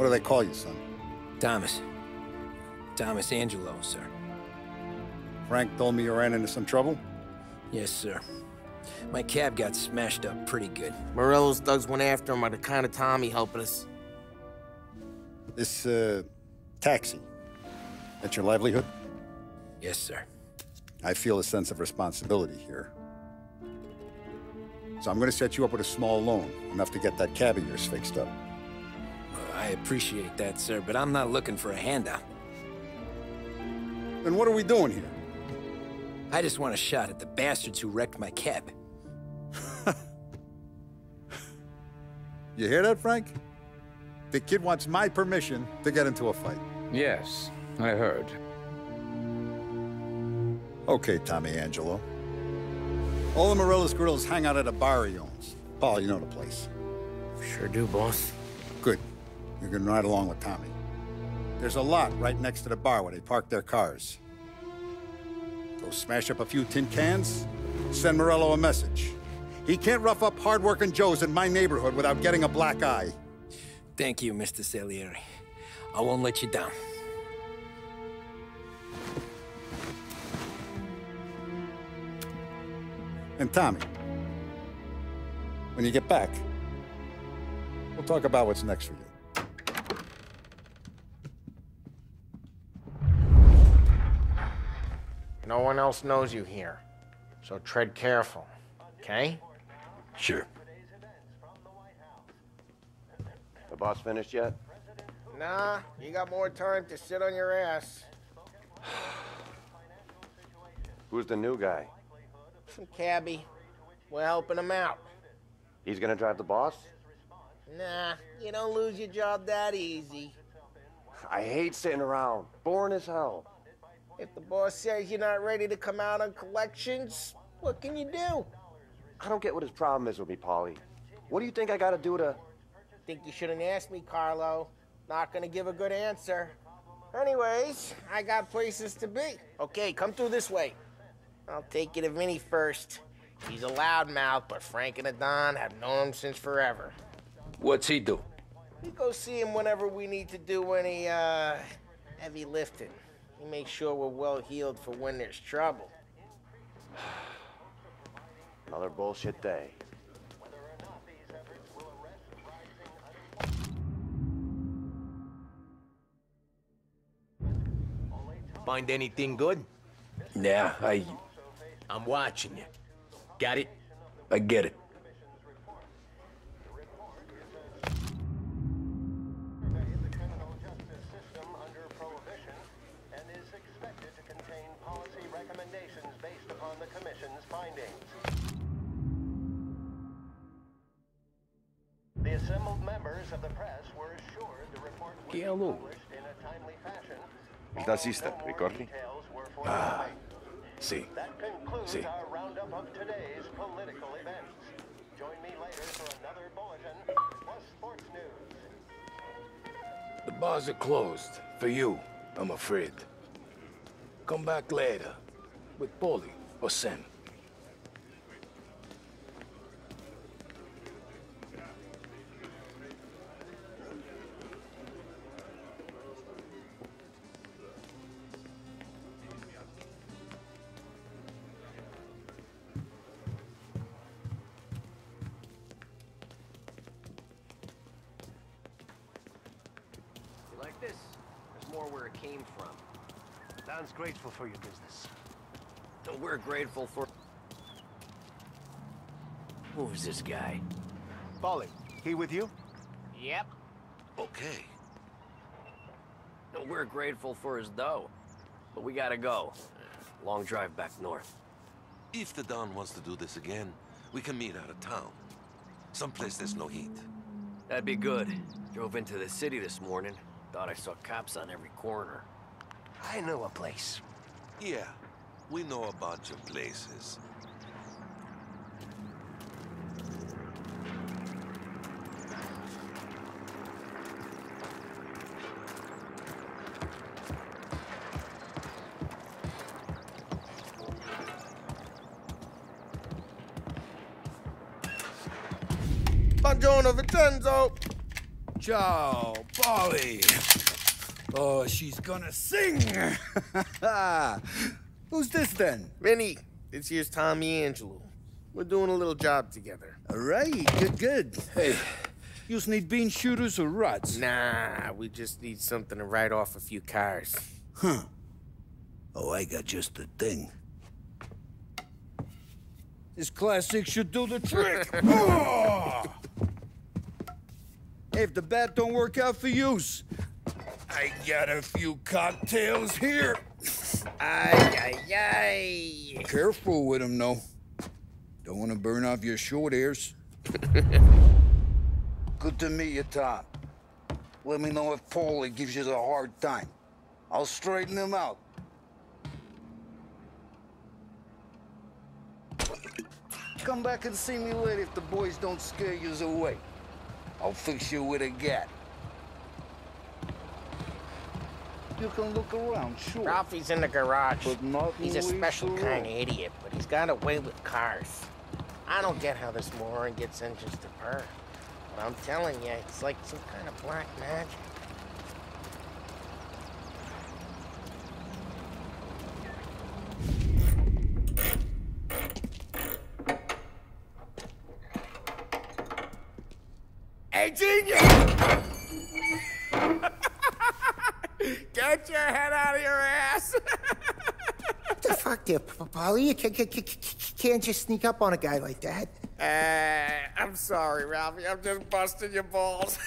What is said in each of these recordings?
What do they call you, son? Thomas. Thomas Angelo, sir. Frank told me you ran into some trouble? Yes, sir. My cab got smashed up pretty good. Morello's thugs went after him on account of Tommy helping us. This, taxi, that's your livelihood? Yes, sir. I feel a sense of responsibility here. So I'm gonna set you up with a small loan, enough to get that cab of yours fixed up. I appreciate that, sir, but I'm not looking for a handout. Then what are we doing here? I just want a shot at the bastards who wrecked my cab. You hear that, Frank? The kid wants my permission to get into a fight. Yes, I heard. Okay, Tommy Angelo. All the Morello's girls hang out at a bar he owns. Paul, you know the place. Sure do, boss. Good. You're gonna ride along with Tommy. There's a lot right next to the bar where they park their cars. Go smash up a few tin cans, send Morello a message. He can't rough up hard-working Joes in my neighborhood without getting a black eye. Thank you, Mr. Salieri. I won't let you down. And Tommy, when you get back, we'll talk about what's next for you. No one else knows you here, so tread careful, okay? Sure. The boss finished yet? Nah, you got more time to sit on your ass. Who's the new guy? Some cabbie. We're helping him out. He's gonna drive the boss? Nah, you don't lose your job that easy. I hate sitting around. Boring as hell. If the boss says you're not ready to come out on collections, what can you do? I don't get what his problem is with me, Paulie. What do you think I gotta do to... Think you shouldn't ask me, Carlo. Not gonna give a good answer. Anyways, I got places to be. Okay, come through this way. I'll take you to Vinny first. He's a loudmouth, but Frank and the Don have known him since forever. What's he do? We go see him whenever we need to do any, heavy lifting. He makes sure we're well heeled for when there's trouble. Another bullshit day. Find anything good? Yeah, I'm watching you. Got it? I get it. The assembled members of the press were assured the report would be published in a timely fashion. Il tassista, ricordi? Ah, sì. That concludes Sì. our roundup of today's political events. Join me later for another bulletin plus sports news. The bars are closed. For you, I'm afraid. Come back later. With Paulie or Sam. This? There's more where it came from. Dan's grateful for your business. So we're grateful for... Who's this guy? Paulie, he with you? Yep. Okay. No, we're grateful for his dough. But we gotta go. Long drive back north. If the Don wants to do this again, we can meet out of town. Someplace there's no heat. That'd be good. Drove into the city this morning. Thought I saw cops on every corner. I know a place. Yeah, we know a bunch of places. Buongiorno, Vincenzo. Ciao, Polly. Oh, she's gonna sing. Who's this then? Vinny, this here's Tommy Angelo. We're doing a little job together. All right, good. Hey, you just need bean shooters or rods? Nah, we just need something to write off a few cars. Huh. Oh, I got just the thing. This classic should do the trick. Oh! Hey, if the bat don't work out for yous, I got a few cocktails here. Ay. Careful with them, though. Don't want to burn off your short hairs. Good to meet you, Tom. Let me know if Paulie gives you a hard time. I'll straighten him out. Come back and see me later if the boys don't scare yous away. I'll fix you with a gat. You can look around, sure. Ralphie's in the garage. But not He's a special way kind of idiot, but he's got a way with cars. I don't get how this moron gets engines to purr. But I'm telling you, it's like some kind of black magic. Hey, genius! Get your head out of your ass! What the fuck there, Polly? You can't just sneak up on a guy like that. I'm sorry, Ralphie. I'm just busting your balls.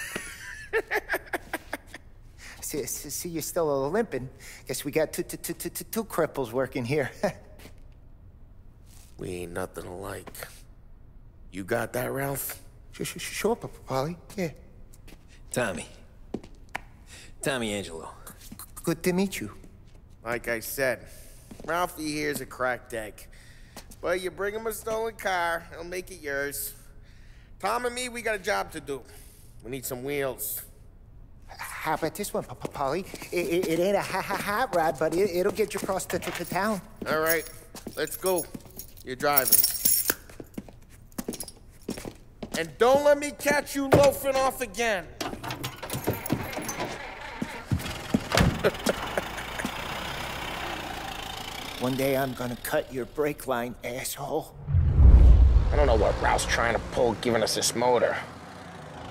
See, you're still limping. Guess we got two cripples working here. We ain't nothing alike. You got that, Ralph? Sure, Polly. Yeah. Tommy Angelo. Good to meet you. Like I said, Ralphie here's a cracked egg. But you bring him a stolen car, he'll make it yours. Tom and me, we got a job to do. We need some wheels. How about this one, Polly? It ain't a hot rod, but it'll get you across to town. All right, let's go. You're driving. And don't let me catch you loafing off again. One day I'm gonna cut your brake line, asshole. I don't know what Ralph's trying to pull giving us this motor.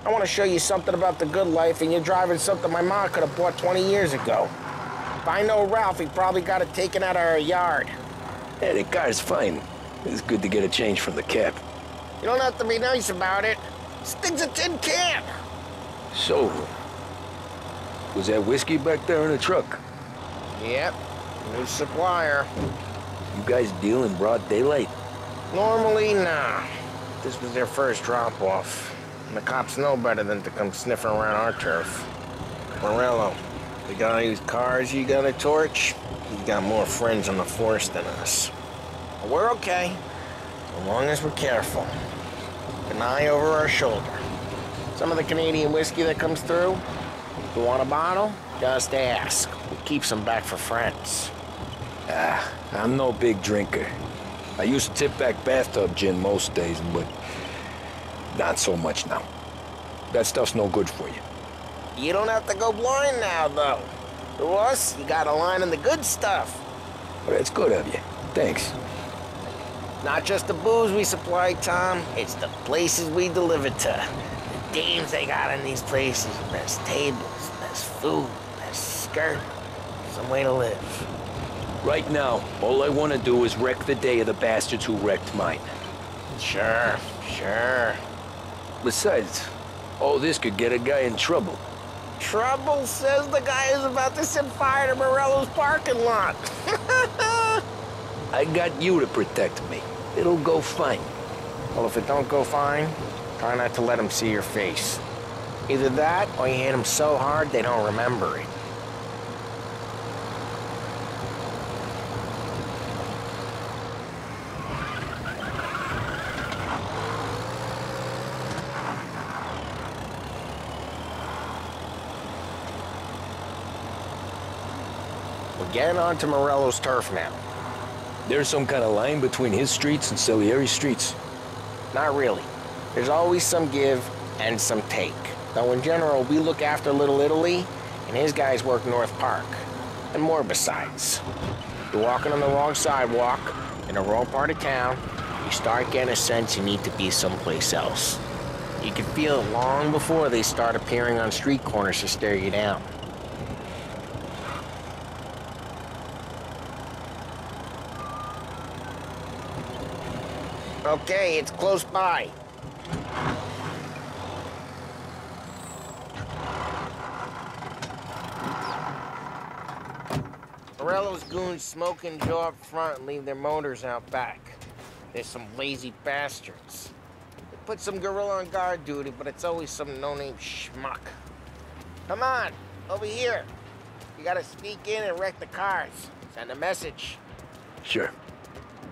I want to show you something about the good life, and you're driving something my mom could have bought 20 years ago. If I know Ralph, he probably got it taken out of our yard. Yeah, the car's fine. It's good to get a change from the cab. You don't have to be nice about it. This thing's a tin can. So, was that whiskey back there in the truck? Yep, new supplier. You guys deal in broad daylight? Normally, nah. This was their first drop-off. And the cops know better than to come sniffing around our turf. Morello, the guy whose cars you got a torch, he's got more friends on the force than us. But we're okay, as long as we're careful. Keep an eye over our shoulder. Some of the Canadian whiskey that comes through, if you want a bottle, just ask. We keep some back for friends. I'm no big drinker. I used to tip back bathtub gin most days, but not so much now. That stuff's no good for you. You don't have to go blind now, though. To us, you got a line in the good stuff. Well, that's good of you. Thanks. Not just the booze we supply, Tom. It's the places we deliver to. The dames they got in these places. Best tables, best food, best skirt. Some way to live. Right now, all I want to do is wreck the day of the bastards who wrecked mine. Sure. Besides, all this could get a guy in trouble. Trouble, says the guy who's about to set fire to Morello's parking lot. I got you to protect me. It'll go fine. Well, if it don't go fine, try not to let them see your face. Either that, or you hit them so hard they don't remember it. We're getting onto Morello's turf now. There's some kind of line between his streets and Salieri's streets? Not really. There's always some give and some take. Though in general, we look after Little Italy, and his guys work North Park. And more besides. You're walking on the wrong sidewalk, in the wrong part of town, you start getting a sense you need to be someplace else. You can feel it long before they start appearing on street corners to stare you down. Okay, it's close by. Morello's goons smoke and Joe up front and leave their motors out back. There's some lazy bastards. They put some gorilla on guard duty, but it's always some no-name schmuck. Come on, over here. You gotta sneak in and wreck the cars. Send a message. Sure.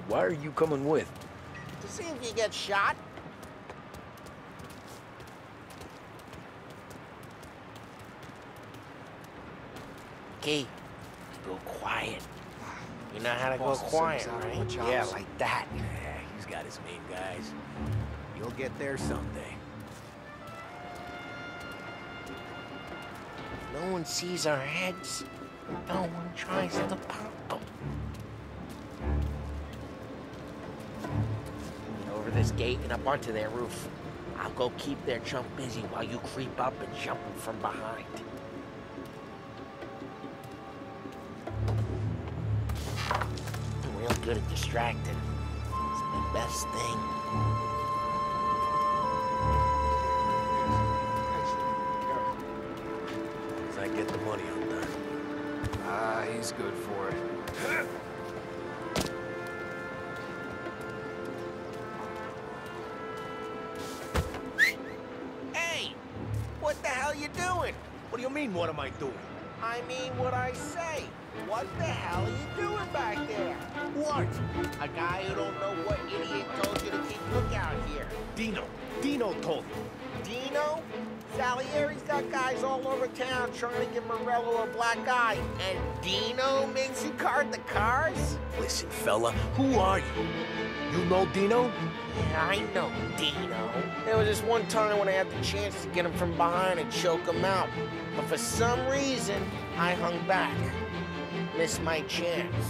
Why are you coming with? To see if you get shot. Okay, go quiet. You know how to go quiet, right? Yeah, like that. Yeah, he's got his main guys. You'll get there someday. No one sees our heads. No one tries to pop them. Over this gate and up onto their roof. I'll go keep their chump busy while you creep up and jump him from behind. I'm real good at distracting. It's my best thing. As I get the money on that. Ah, he's good for it. Hey! What the hell you doing? What do you mean, what am I doing? I mean what I say. What the hell are you doing back there? What? A guy who don't know what idiot told you to keep lookout here. Dino. Dino told me. Dino? Salieri's got guys all over town trying to give Morello a black eye. And Dino makes you guard the cars? Listen, fella, who are you? You know Dino? Yeah, I know Dino. There was this one time when I had the chance to get him from behind and choke him out. But for some reason, I hung back. Missed my chance.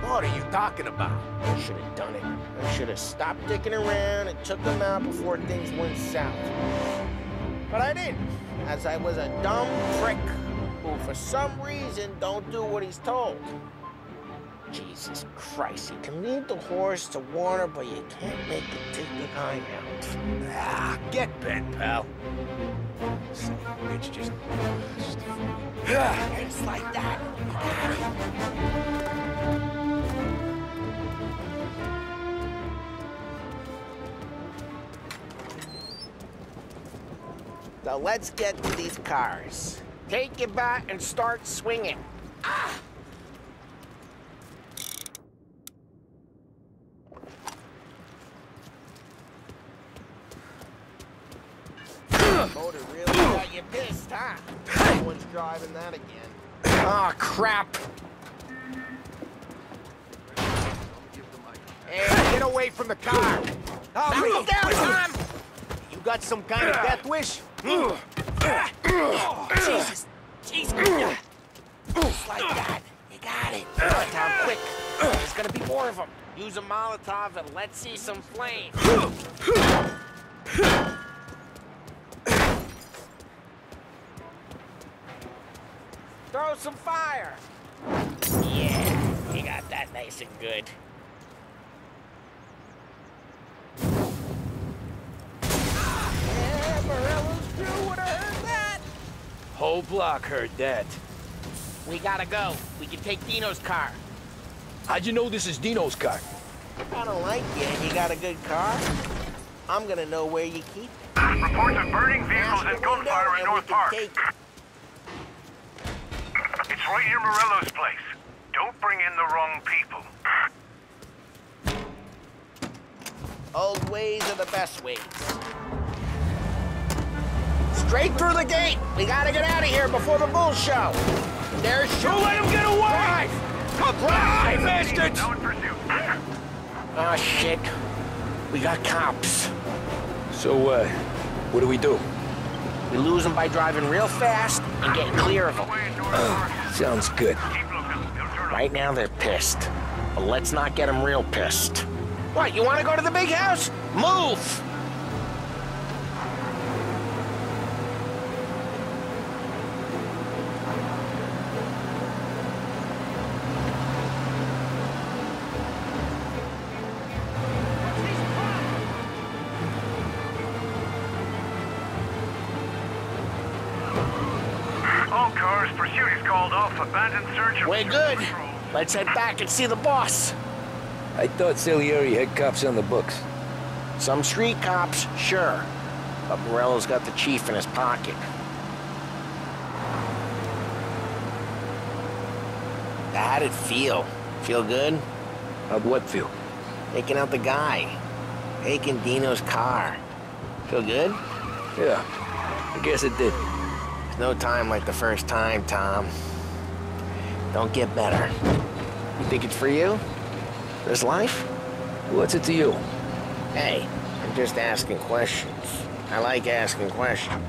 What are you talking about? I should have done it. I should have stopped dicking around and took him out before things went south. But I didn't, as I was a dumb prick who, for some reason, don't do what he's told. Jesus Christ, you can lead the horse to water, but you can't make it take the eye out. Ah, get bent, pal. Son of a bitch, just... It's like that. So let's get to these cars. Take your bat and start swinging. Ah! Motor really got you pissed, huh? No one's driving that again. Oh, crap. Hey, get away from the car! Knock it down, Tom! You got some kind of death wish? Jesus! Jesus! Just like that. You got it. Tom, quick. There's gonna be more of them. Use a Molotov and let's see some flame. Throw some fire. Yeah, you got that nice and good. Yeah, Morello's crew would have heard that. Whole block heard that. We gotta go. We can take Dino's car. How'd you know this is Dino's car? I don't like you and you got a good car. I'm gonna know where you keep it. Reports of burning vehicles and gunfire in North Park. It's right near Morello's place. Don't bring in the wrong people. Old ways are the best ways. Straight through the gate. We gotta get out of here before the bull show. There's shooting. Don't let him get away! Drive, bastards! Now in pursuit. Oh, shit. We got cops. So, what do we do? We lose them by driving real fast and getting clear of them. Sounds good. Right now they're pissed, but let's not get them real pissed. What, you want to go to the big house? Move! All cars, pursuit is called off. Abandoned search. We're good. Let's head back and see the boss. I thought Salieri had cops on the books. Some street cops, sure. But Morello's got the chief in his pocket. How'd it feel? Feel good? How'd what feel? Taking out the guy. Taking Dino's car. Feel good? Yeah, I guess it did. There's no time like the first time, Tom. Don't get better. You think it's for you? This life? What's it to you? Hey, I'm just asking questions. I like asking questions.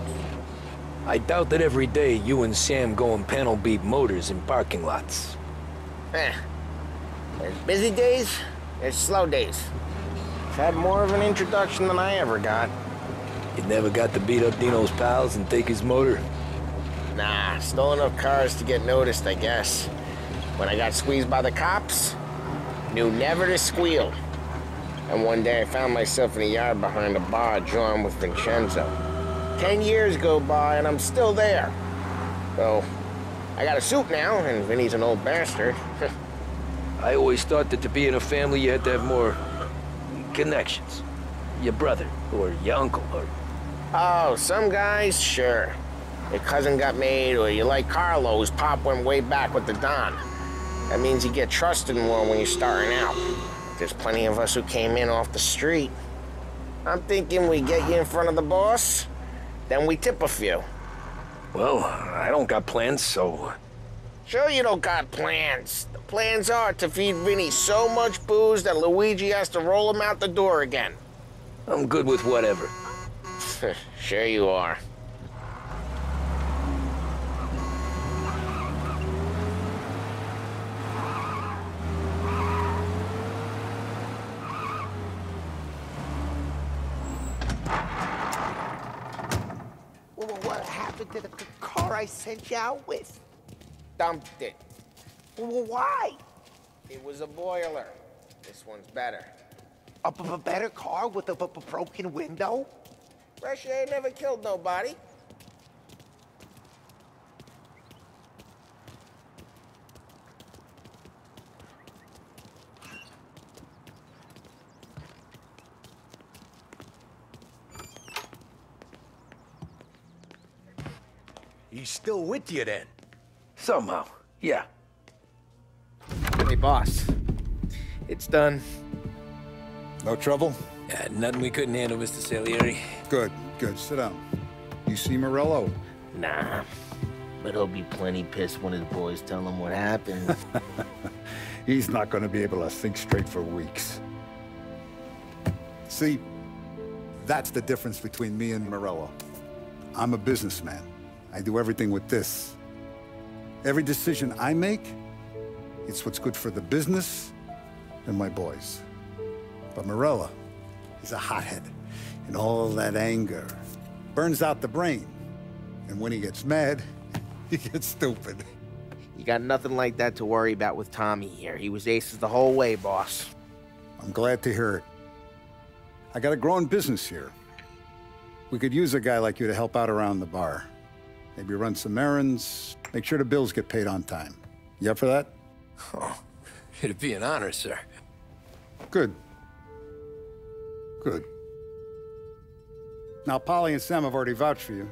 I doubt that every day you and Sam go and panel beat motors in parking lots. There's busy days, there's slow days. I've had more of an introduction than I ever got. You never got to beat up Dino's pals and take his motor? Nah, stole enough cars to get noticed, I guess. When I got squeezed by the cops, knew never to squeal. And one day I found myself in a yard behind a bar drawn with Vincenzo. 10 years go by and I'm still there. So, I got a suit now, and Vinny's an old bastard. I always thought that to be in a family you had to have more connections. Your brother, or your uncle, or... Oh, some guys, sure. Your cousin got made, or you like Carlo, whose pop went way back with the Don. That means you get trusted more when you're starting out. There's plenty of us who came in off the street. I'm thinking we get you in front of the boss, then we tip a few. Well, I don't got plans, so... Sure you don't got plans. The plans are to feed Vinny so much booze that Luigi has to roll him out the door again. I'm good with whatever. Sure you are. What happened to the car I sent you out with? Dumped it. Why? It was a boiler. This one's better. A better car with a broken window? Fresh air never killed nobody. He's still with you then? Somehow, yeah. Hey, boss. It's done. No trouble? Yeah, nothing we couldn't handle, Mr. Salieri. Good, good. Sit down. You see Morello? Nah. But he'll be plenty pissed when his boys tell him what happened. He's not going to be able to think straight for weeks. See, that's the difference between me and Morello. I'm a businessman. I do everything with this. Every decision I make, it's what's good for the business and my boys. But Morello, he's a hothead. And all that anger burns out the brain. And when he gets mad, he gets stupid. You got nothing like that to worry about with Tommy here. He was aces the whole way, boss. I'm glad to hear it. I got a growing business here. We could use a guy like you to help out around the bar. Maybe run some errands, make sure the bills get paid on time. You up for that? Oh, it'd be an honor, sir. Good. Good. Now, Polly and Sam have already vouched for you.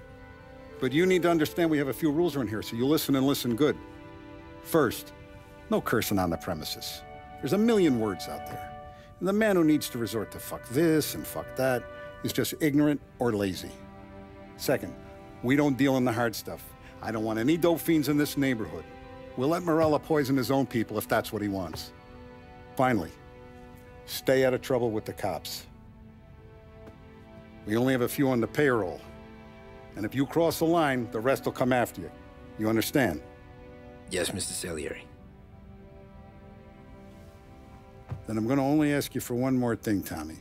But you need to understand we have a few rules around here, so you listen and listen good. First, no cursing on the premises. There's a million words out there. And the man who needs to resort to fuck this and fuck that is just ignorant or lazy. Second, we don't deal in the hard stuff. I don't want any dope fiends in this neighborhood. We'll let Morello poison his own people if that's what he wants. Finally, stay out of trouble with the cops. We only have a few on the payroll. And if you cross the line, the rest will come after you. You understand? Yes, Mr. Salieri. Then I'm gonna only ask you for one more thing, Tommy.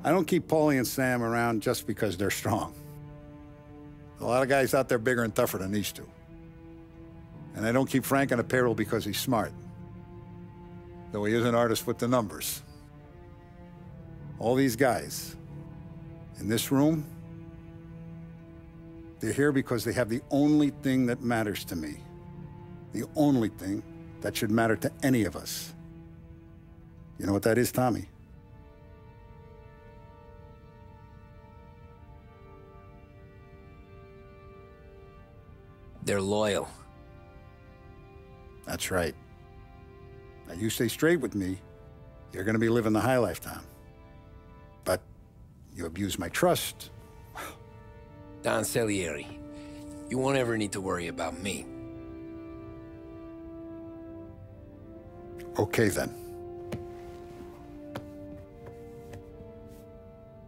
I don't keep Paulie and Sam around just because they're strong. A lot of guys out there bigger and tougher than these two. And I don't keep Frank on a payroll because he's smart. Though he is an artist with the numbers. All these guys in this room, they're here because they have the only thing that matters to me. The only thing that should matter to any of us. You know what that is, Tommy? They're loyal. That's right. Now, you stay straight with me, you're gonna be living the high life, Tom. But you abuse my trust. Don Salieri, you won't ever need to worry about me. Okay, then.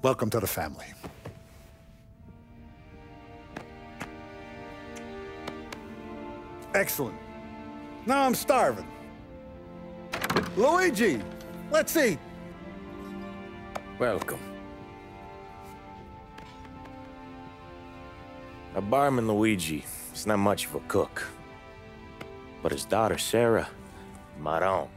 Welcome to the family. Excellent. Now I'm starving. Luigi, let's eat. Welcome. A barman Luigi is not much of a cook. But his daughter, Sarah, Maron.